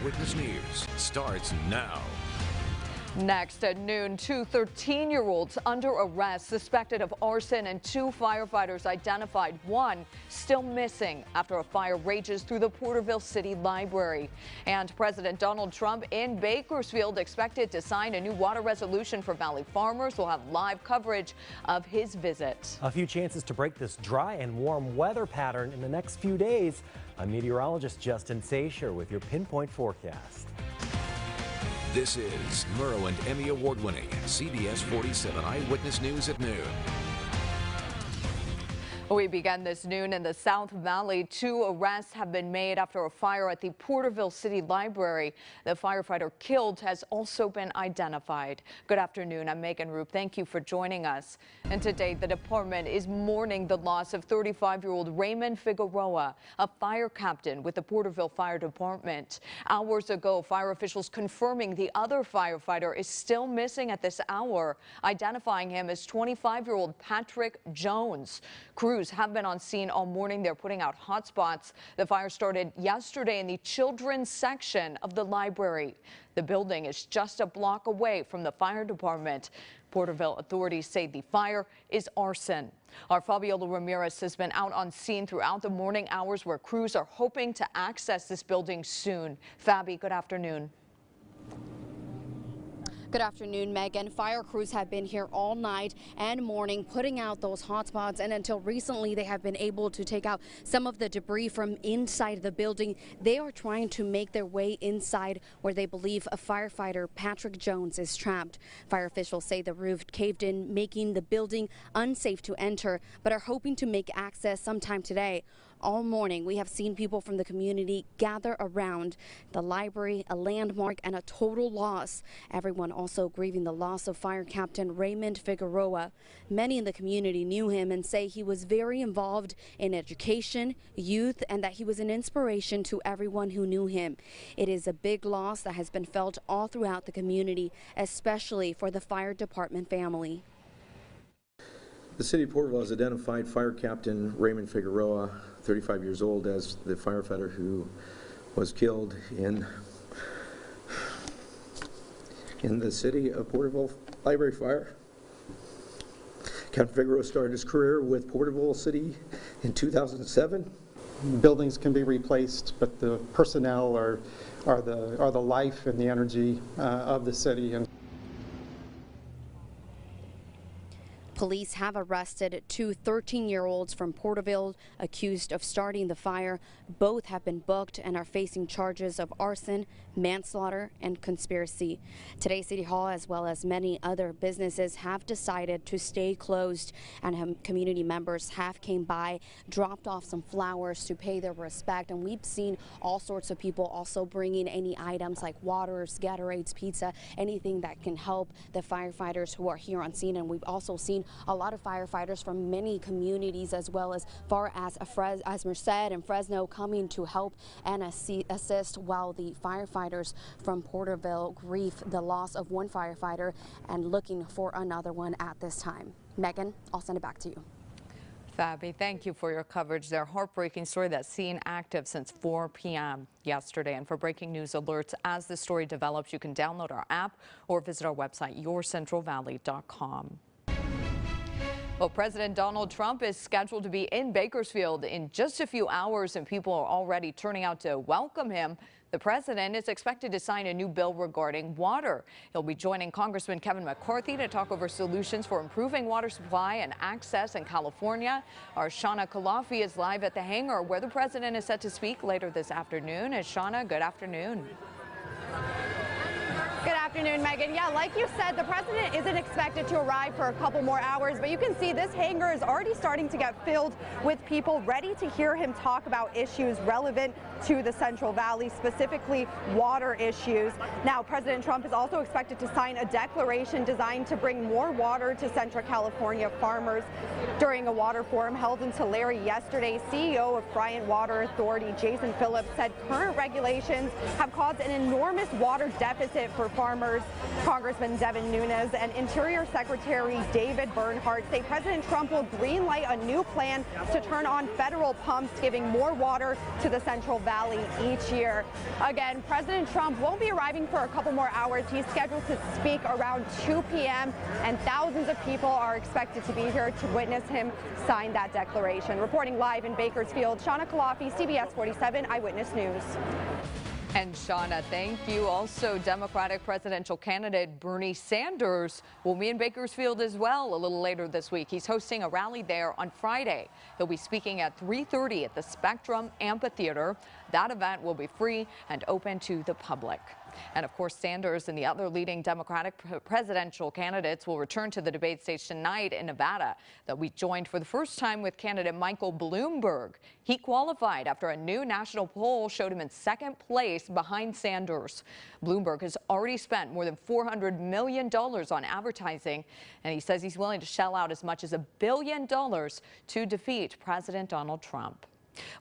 Eyewitness News starts now. Next at noon, two 13-year-olds under arrest suspected of arson and two firefighters identified, one still missing after a fire rages through the Porterville City Library. And President Donald Trump in Bakersfield expected to sign a new water resolution for Valley farmers. We'll have live coverage of his visit. A few chances to break this dry and warm weather pattern in the next few days. I'm meteorologist Justin Sacher with your pinpoint forecast. This is Murrow and Emmy Award-winning CBS 47 Eyewitness News at noon. We began this noon in the South Valley. Two arrests have been made after a fire at the Porterville City Library. The firefighter killed has also been identified. Good afternoon. I'm Megan Roop. Thank you for joining us. And today, the department is mourning the loss of 35-year-old Raymond Figueroa, a fire captain with the Porterville Fire Department. Hours ago, fire officials confirming the other firefighter is still missing at this hour, identifying him as 25-year-old Patrick Jones. Crews have been on scene all morning. They're putting out hot spots. The fire started yesterday in the children's section of the library. The building is just a block away from the fire department. Porterville authorities say the fire is arson. Our Fabiola Ramirez has been out on scene throughout the morning hours where crews are hoping to access this building soon. Fabi, good afternoon. Good afternoon, Megan. Fire crews have been here all night and morning putting out those hot spots, and until recently they have been able to take out some of the debris from inside the building. They are trying to make their way inside where they believe a firefighter, Patrick Jones, is trapped. Fire officials say the roof caved in, making the building unsafe to enter, but are hoping to make access sometime today. All morning, we have seen people from the community gather around the library, a landmark and a total loss. Everyone also grieving the loss of Fire Captain Raymond Figueroa. Many in the community knew him and say he was very involved in education, youth, and that he was an inspiration to everyone who knew him. It is a big loss that has been felt all throughout the community, especially for the fire department family. The city of Porterville has identified Fire Captain Raymond Figueroa, 35 years old, as the firefighter who was killed in the city of Porterville Library fire. Captain Figueroa started his career with Porterville City in 2007. Buildings can be replaced, but the personnel are the life and the energy of the city. And police have arrested two 13-year-olds from Porterville accused of starting the fire. Both have been booked and are facing charges of arson, manslaughter, and conspiracy. Today, City Hall, as well as many other businesses, have decided to stay closed, and community members have came by, dropped off some flowers to pay their respect. And we've seen all sorts of people also bringing any items like waters, Gatorades, pizza, anything that can help the firefighters who are here on scene. And we've also seen a lot of firefighters from many communities, as well as far as Merced and Fresno, coming to help and assist, while the firefighters from Porterville grieve the loss of one firefighter and looking for another one at this time. Megan, I'll send it back to you. Fabi, thank you for your coverage there. Heartbreaking story that's seen active since 4 p.m. yesterday. And for breaking news alerts as the story develops, you can download our app or visit our website, yourcentralvalley.com. Well, President Donald Trump is scheduled to be in Bakersfield in just a few hours, and people are already turning out to welcome him. The president is expected to sign a new bill regarding water. He'll be joining Congressman Kevin McCarthy to talk over solutions for improving water supply and access in California. Our Shawna Kalafi is live at the hangar where the president is set to speak later this afternoon. Shawna, good afternoon. Good afternoon, Megan. Yeah, like you said, the president isn't expected to arrive for a couple more hours, but you can see this hangar is already starting to get filled with people ready to hear him talk about issues relevant to the Central Valley, specifically water issues. Now, President Trump is also expected to sign a declaration designed to bring more water to Central California farmers. During a water forum held in Tulare yesterday, CEO of Bryant Water Authority, Jason Phillips, said current regulations have caused an enormous water deficit for farmers. Congressman Devin Nunes and Interior Secretary David Bernhardt say President Trump will greenlight a new plan to turn on federal pumps, giving more water to the Central Valley each year. Again, President Trump won't be arriving for a couple more hours. He's scheduled to speak around 2 p.m. and thousands of people are expected to be here to witness him sign that declaration. Reporting live in Bakersfield, Shauna Kalafi, CBS 47 Eyewitness News. And Shauna, thank you. Also, Democratic presidential candidate Bernie Sanders will be in Bakersfield as well a little later this week. He's hosting a rally there on Friday. He'll be speaking at 3:30 at the Spectrum Amphitheater. That event will be free and open to the public. And of course, Sanders and the other leading Democratic presidential candidates will return to the debate stage tonight in Nevada. They'll be joined for the first time with candidate Michael Bloomberg. He qualified after a new national poll showed him in second place behind Sanders. Bloomberg has already spent more than $400 million on advertising, and he says he's willing to shell out as much as $1 billion to defeat President Donald Trump.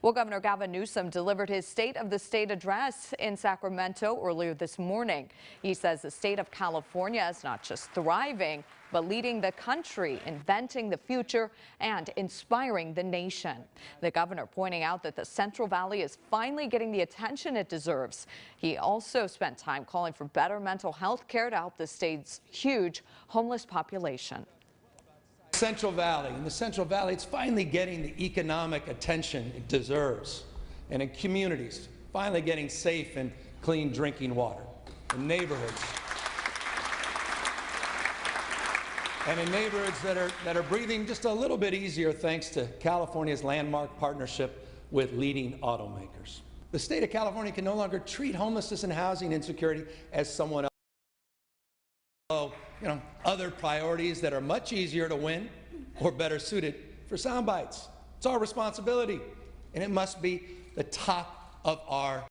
Well, Governor Gavin Newsom delivered his State of the State address in Sacramento earlier this morning. He says the state of California is not just thriving, but leading the country, inventing the future, and inspiring the nation. The governor pointing out that the Central Valley is finally getting the attention it deserves. He also spent time calling for better mental health care to help the state's huge homeless population. Central Valley. In the Central Valley, it's finally getting the economic attention it deserves. And in communities, finally getting safe and clean drinking water. In neighborhoods. And in neighborhoods that are breathing just a little bit easier thanks to California's landmark partnership with leading automakers. The state of California can no longer treat homelessness and housing insecurity as someone else. Other priorities that are much easier to win or better suited for sound bites. It's our responsibility, and it must be the top of our.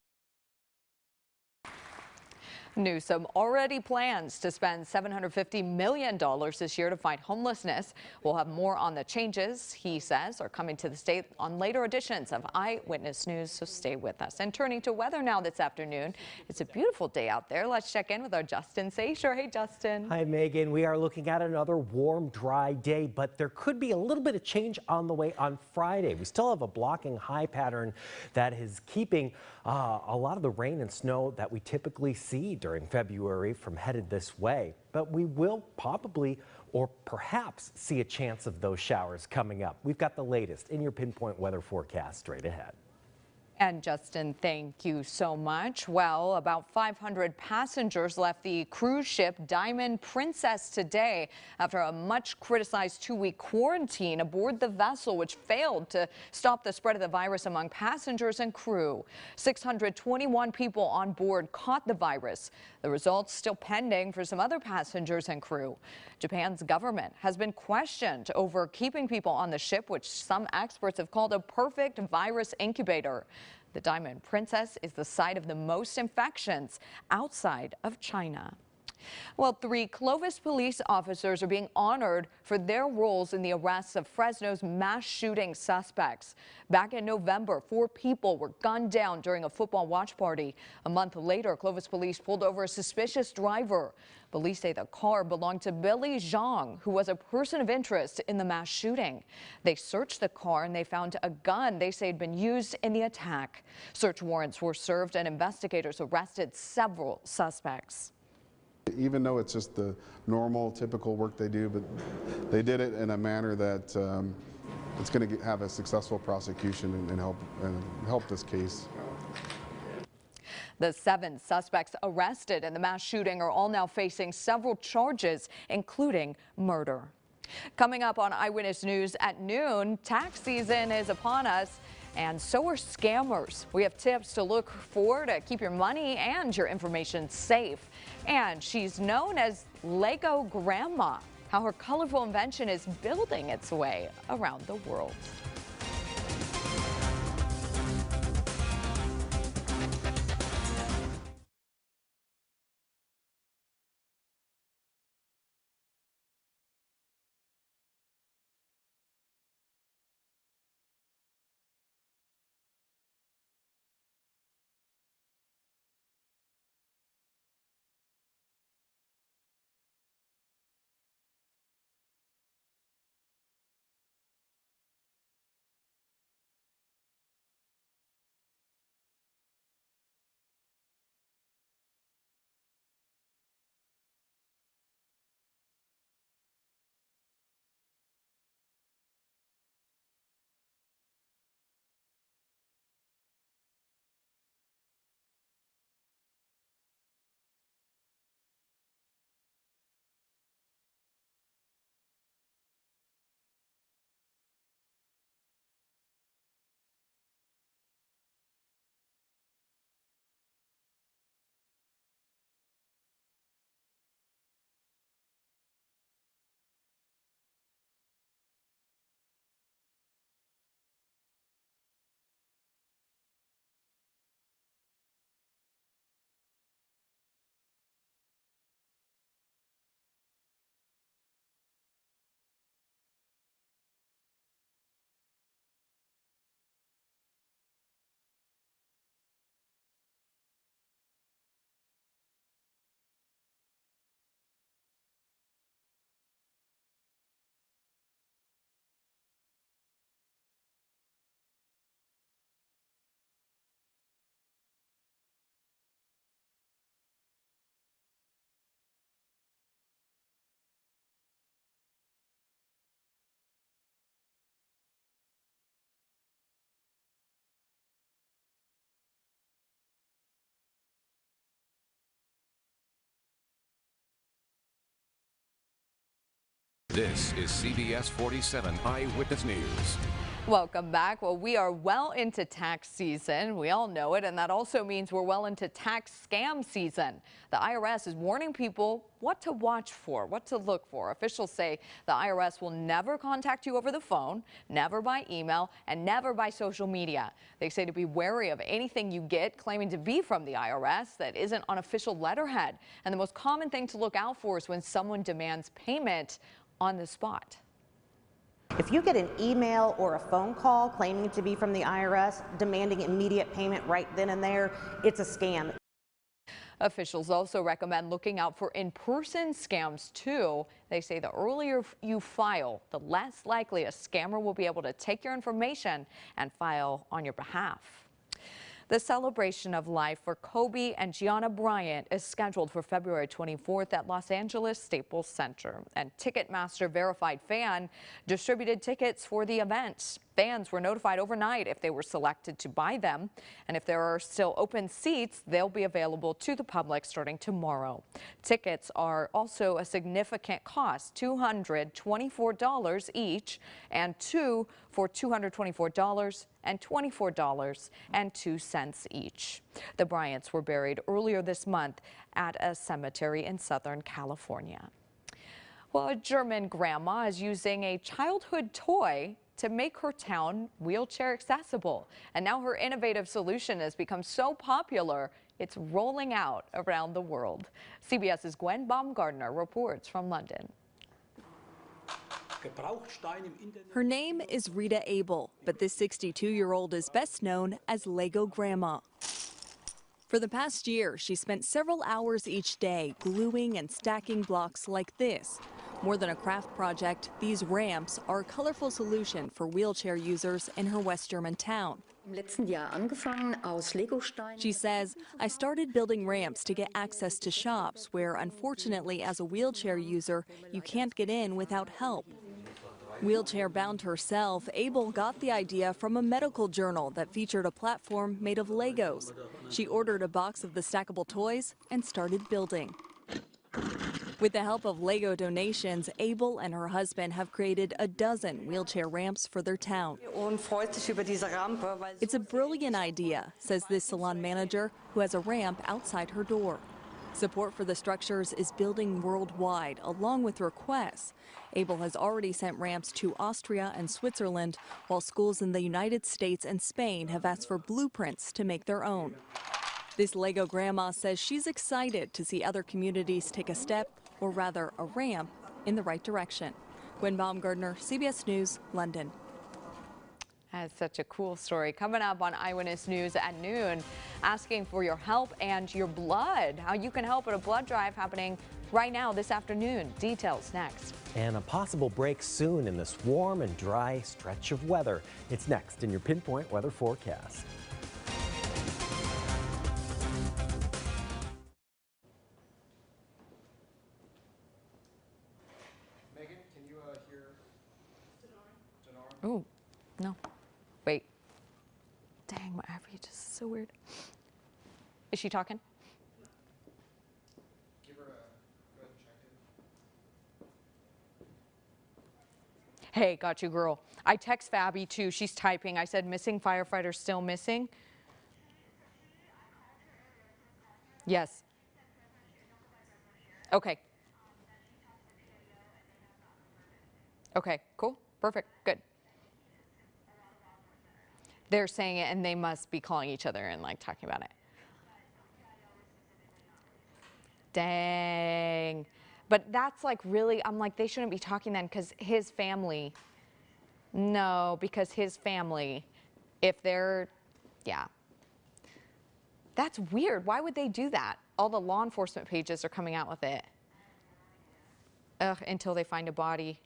Newsom already plans to spend $750 million this year to fight homelessness. We'll have more on the changes, he says, are coming to the state on later editions of Eyewitness News, so stay with us. And turning to weather now this afternoon, it's a beautiful day out there. Let's check in with our Justin Sacher. Hey, Justin. Hi, Megan. We are looking at another warm, dry day, but there could be a little bit of change on the way on Friday. We still have a blocking high pattern that is keeping a lot of the rain and snow that we typically see during February from headed this way, but we will probably or perhaps see a chance of those showers coming up. We've got the latest in your Pinpoint weather forecast straight ahead. And Justin, thank you so much. Well, about 500 passengers left the cruise ship Diamond Princess today after a much criticized 2-week quarantine aboard the vessel, which failed to stop the spread of the virus among passengers and crew. 621 people on board caught the virus. The results still pending for some other passengers and crew. Japan's government has been questioned over keeping people on the ship, which some experts have called a perfect virus incubator. The Diamond Princess is the site of the most infections outside of China. Well, 3 Clovis police officers are being honored for their roles in the arrests of Fresno's mass shooting suspects. Back in November, 4 people were gunned down during a football watch party. A month later, Clovis police pulled over a suspicious driver. Police say the car belonged to Billy Zhang, who was a person of interest in the mass shooting. They searched the car and they found a gun they say had been used in the attack. Search warrants were served and investigators arrested several suspects. Even though it's just the normal, typical work they do, but they did it in a manner that it's going to have a successful prosecution and help this case. The 7 suspects arrested in the mass shooting are all now facing several charges, including murder. Coming up on Eyewitness News at noon, tax season is upon us. And so are scammers. We have tips to look for to keep your money and your information safe. And she's known as Lego Grandma, how her colorful invention is building its way around the world. This is CBS 47 Eyewitness News. Welcome back. Well, we are well into tax season. We all know it, and that also means we're well into tax scam season. The IRS is warning people what to watch for, what to look for. Officials say the IRS will never contact you over the phone, never by email, and never by social media. They say to be wary of anything you get claiming to be from the IRS that isn't on official letterhead. And the most common thing to look out for is when someone demands payment on the spot. If you get an email or a phone call claiming to be from the IRS demanding immediate payment right then and there, it's a scam. Officials also recommend looking out for in-person scams too. They say the earlier you file, the less likely a scammer will be able to take your information and file on your behalf. The celebration of life for Kobe and Gianna Bryant is scheduled for February 24th at Los Angeles Staples Center. And Ticketmaster verified fan distributed tickets for the event. Fans were notified overnight if they were selected to buy them. And if there are still open seats, they'll be available to the public starting tomorrow. Tickets are also a significant cost, $224 each, and two for $224 and $24.02 each. The Bryants were buried earlier this month at a cemetery in Southern California. Well, a German grandma is using a childhood toy to make her town wheelchair accessible. And now her innovative solution has become so popular, it's rolling out around the world. CBS's Gwen Baumgartner reports from London. Her name is Rita Abel, but this 62-year-old is best known as Lego Grandma. For the past year, she spent several hours each day gluing and stacking blocks like this. More than a craft project, these ramps are a colorful solution for wheelchair users in her West German town. She says, I started building ramps to get access to shops where, unfortunately, as a wheelchair user, you can't get in without help. Wheelchair-bound herself, Abel got the idea from a medical journal that featured a platform made of Legos. She ordered a box of the stackable toys and started building. With the help of Lego donations, Abel and her husband have created a dozen wheelchair ramps for their town. It's a brilliant idea, says this salon manager, who has a ramp outside her door. Support for the structures is building worldwide, along with requests. Abel has already sent ramps to Austria and Switzerland, while schools in the United States and Spain have asked for blueprints to make their own. This Lego grandma says she's excited to see other communities take a step, or rather a ramp, in the right direction. Gwen Baumgartner, CBS News, London. That's such a cool story. Coming up on Eyewitness News at noon, asking for your help and your blood. How you can help at a blood drive happening right now this afternoon. Details next. And a possible break soon in this warm and dry stretch of weather. It's next in your Pinpoint Weather Forecast. Megan, can you hear Denara? Oh, no. Wait. Dang, my outreach is so weird. Is she talking? Give her a, go ahead and check in. Hey, got you, girl. I text Fabi too. She's typing. I said, missing firefighter still missing? Yes. Okay. Okay, cool. Perfect. Good. They're saying it and they must be calling each other and like talking about it. Dang. But that's like really, I'm like, they shouldn't be talking then because his family, no, because his family, if they're, yeah. That's weird. Why would they do that? All the law enforcement pages are coming out with it. Ugh, until they find a body.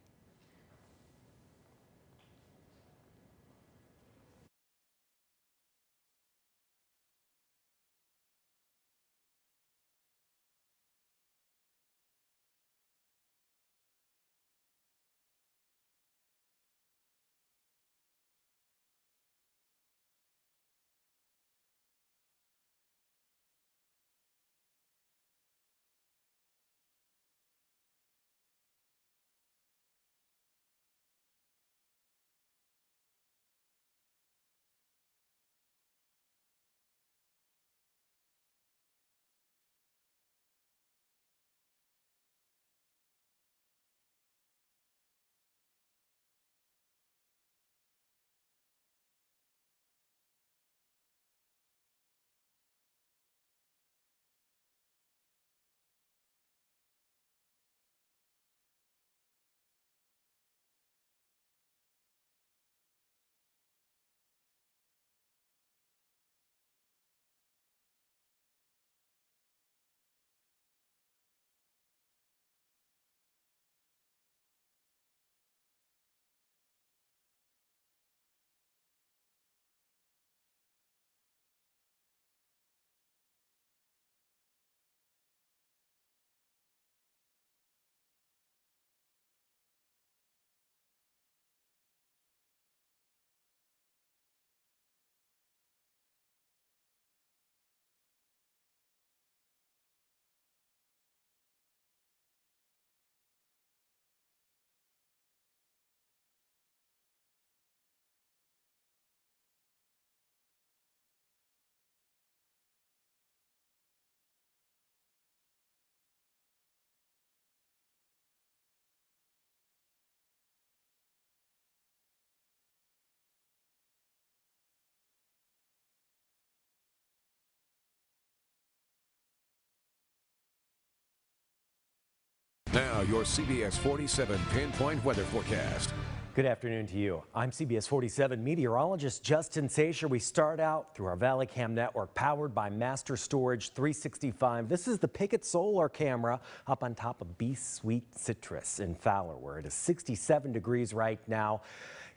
Now, your CBS 47 pinpoint weather forecast. Good afternoon to you. I'm CBS 47 meteorologist Justin Sacher. We start out through our Valley Cam network powered by Master Storage 365. This is the Picket solar camera up on top of B Sweet Citrus in Fowler, where it is 67 degrees right now.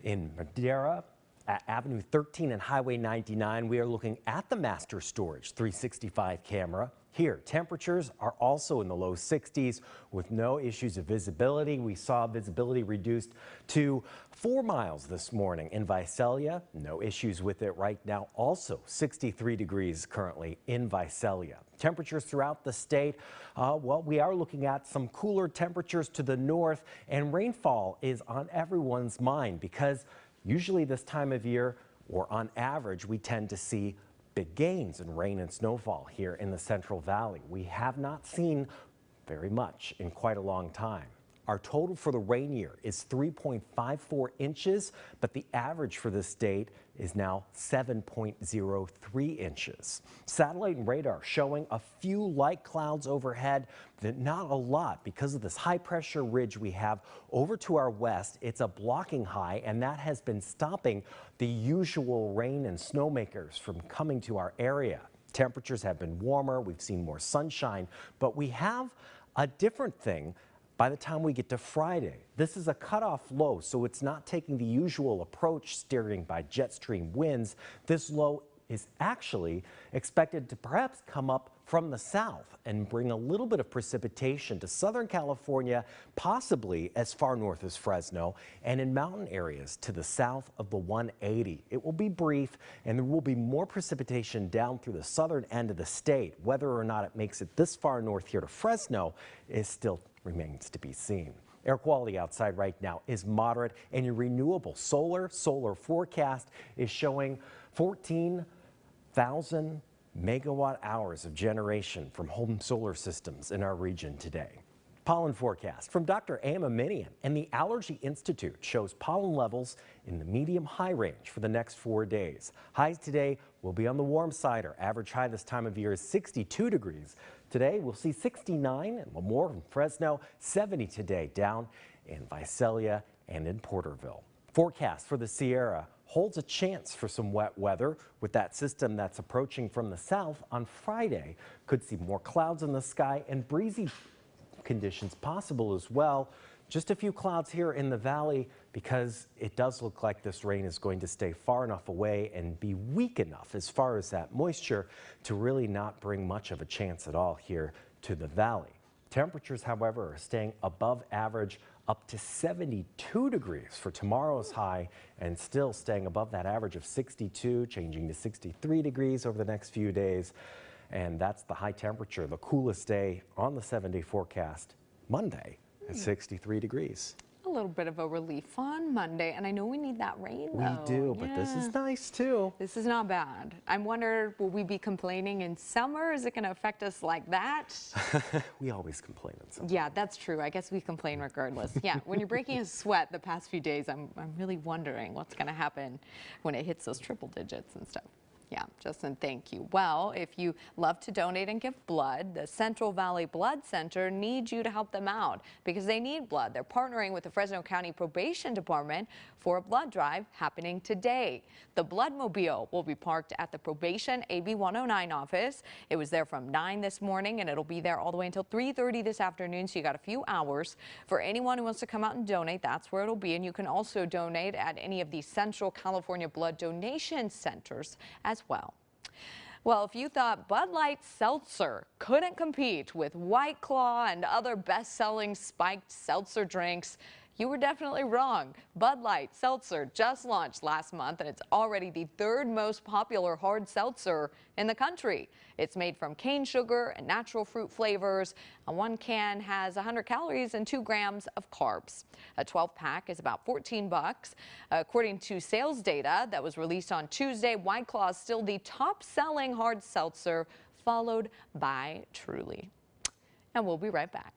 In Madera, at Avenue 13 and Highway 99, we are looking at the Master Storage 365 camera. Here, temperatures are also in the low 60s with no issues of visibility. We saw visibility reduced to 4 miles this morning in Visalia. No issues with it right now. Also 63 degrees currently in Visalia. Temperatures throughout the state, well, we are looking at some cooler temperatures to the north, and rainfall is on everyone's mind because usually this time of year, or on average, we tend to see big gains in rain and snowfall here in the Central Valley. We have not seen very much in quite a long time. Our total for the rain year is 3.54 inches, but the average for the state is now 7.03 inches. Satellite and radar showing a few light clouds overhead, but not a lot because of this high pressure ridge we have over to our west. It's a blocking high, and that has been stopping the usual rain and snowmakers from coming to our area. Temperatures have been warmer. We've seen more sunshine, but we have a different thing. By the time we get to Friday, this is a cutoff low, so it's not taking the usual approach steering by jet stream winds. This low is actually expected to perhaps come up from the south and bring a little bit of precipitation to Southern California, possibly as far north as Fresno, and in mountain areas to the south of the 180. It will be brief, and there will be more precipitation down through the southern end of the state. Whether or not it makes it this far north here to Fresno is still remains to be seen. Air quality outside right now is moderate, and your renewable solar forecast is showing 14,000 megawatt hours of generation from home solar systems in our region today. Pollen forecast from Dr. Emma Minian and the Allergy Institute shows pollen levels in the medium-high range for the next 4 days. Highs today will be on the warm side. Our average high this time of year is 62 degrees. Today we'll see 69 in Lemoore and Fresno, 70 today down in Visalia and in Porterville. Forecast for the Sierra holds a chance for some wet weather with that system that's approaching from the south on Friday. Could see more clouds in the sky and breezy conditions possible as well. Just a few clouds here in the valley because it does look like this rain is going to stay far enough away and be weak enough as far as that moisture to really not bring much of a chance at all here to the valley. Temperatures, however, are staying above average up to 72 degrees for tomorrow's high and still staying above that average of 62, changing to 63 degrees over the next few days. And that's the high temperature, the coolest day on the 7-day forecast, Monday at 63 degrees. A little bit of a relief on Monday, and I know we need that rain, though. We do, but this is nice, too. This is not bad. I wonder, will we be complaining in summer? Is it going to affect us like that? We always complain in summer. Yeah, that's true. I guess we complain regardless. Yeah, when you're breaking a sweat the past few days, I'm really wondering what's going to happen when it hits those triple digits and stuff. Yeah, Justin, thank you. Well, if you love to donate and give blood, the Central Valley Blood Center needs you to help them out because they need blood. They're partnering with the Fresno County Probation Department for a blood drive happening today. The Bloodmobile will be parked at the Probation AB 109 office. It was there from 9 this morning, and it'll be there all the way until 3:30 this afternoon, so you got a few hours. For anyone who wants to come out and donate, that's where it'll be, and you can also donate at any of the Central California Blood Donation Centers as well. Well, if you thought Bud Light Seltzer couldn't compete with White Claw and other best-selling spiked seltzer drinks, you were definitely wrong. Bud Light Seltzer just launched last month, and it's already the third most popular hard seltzer in the country. It's made from cane sugar and natural fruit flavors. One can has 100 calories and 2 grams of carbs. A 12-pack is about $14. According to sales data that was released on Tuesday, White Claw is still the top-selling hard seltzer, followed by Truly. And we'll be right back.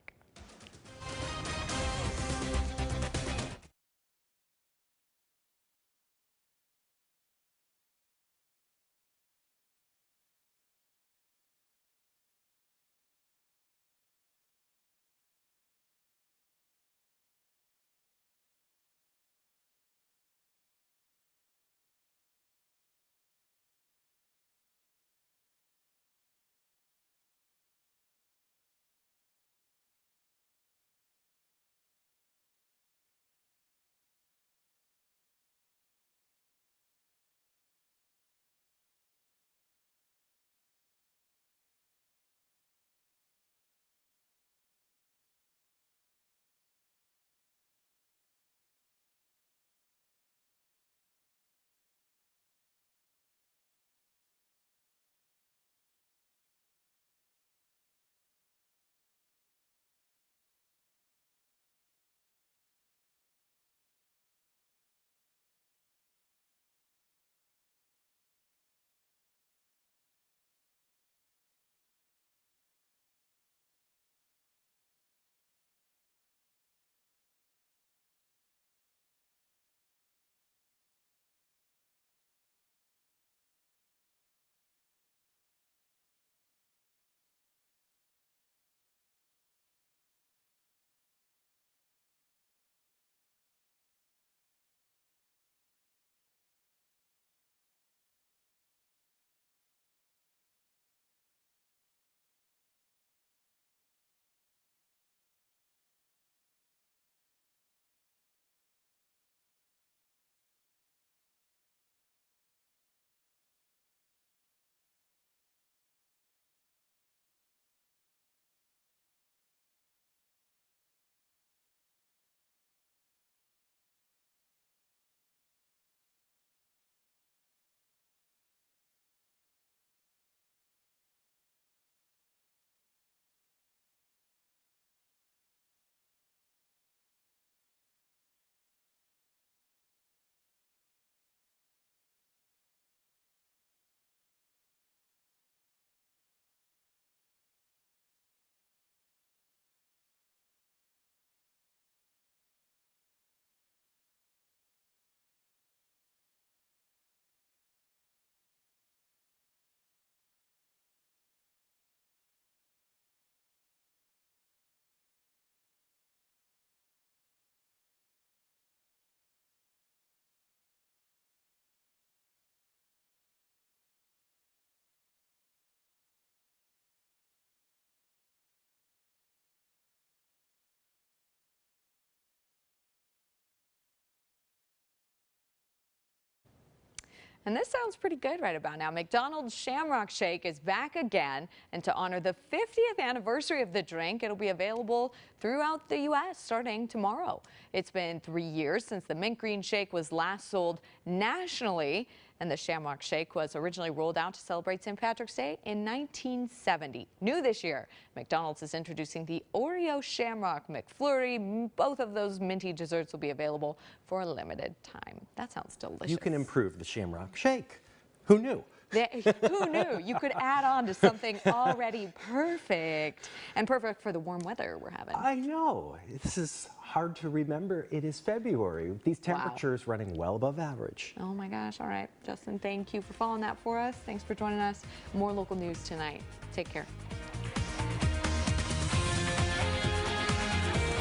And this sounds pretty good right about now. McDonald's Shamrock Shake is back again, and to honor the 50th anniversary of the drink, it'll be available throughout the U.S. starting tomorrow. It's been 3 years since the mint green shake was last sold nationally, and the Shamrock Shake was originally rolled out to celebrate St. Patrick's Day in 1970. New this year, McDonald's is introducing the Oreo Shamrock McFlurry. Both of those minty desserts will be available for a limited time. That sounds delicious. You can improve the Shamrock Shake. Who knew? Who knew? You could add on to something already perfect, and perfect for the warm weather we're having. I know. This is hard to remember. It is February. These temperatures running well above average. Oh my gosh. All right, Justin, thank you for following that for us. Thanks for joining us. More local news tonight. Take care.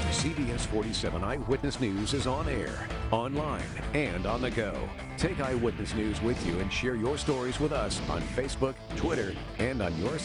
CBS 47 Eyewitness News is on air, online, and on the go. Take Eyewitness News with you and share your stories with us on Facebook, Twitter, and on your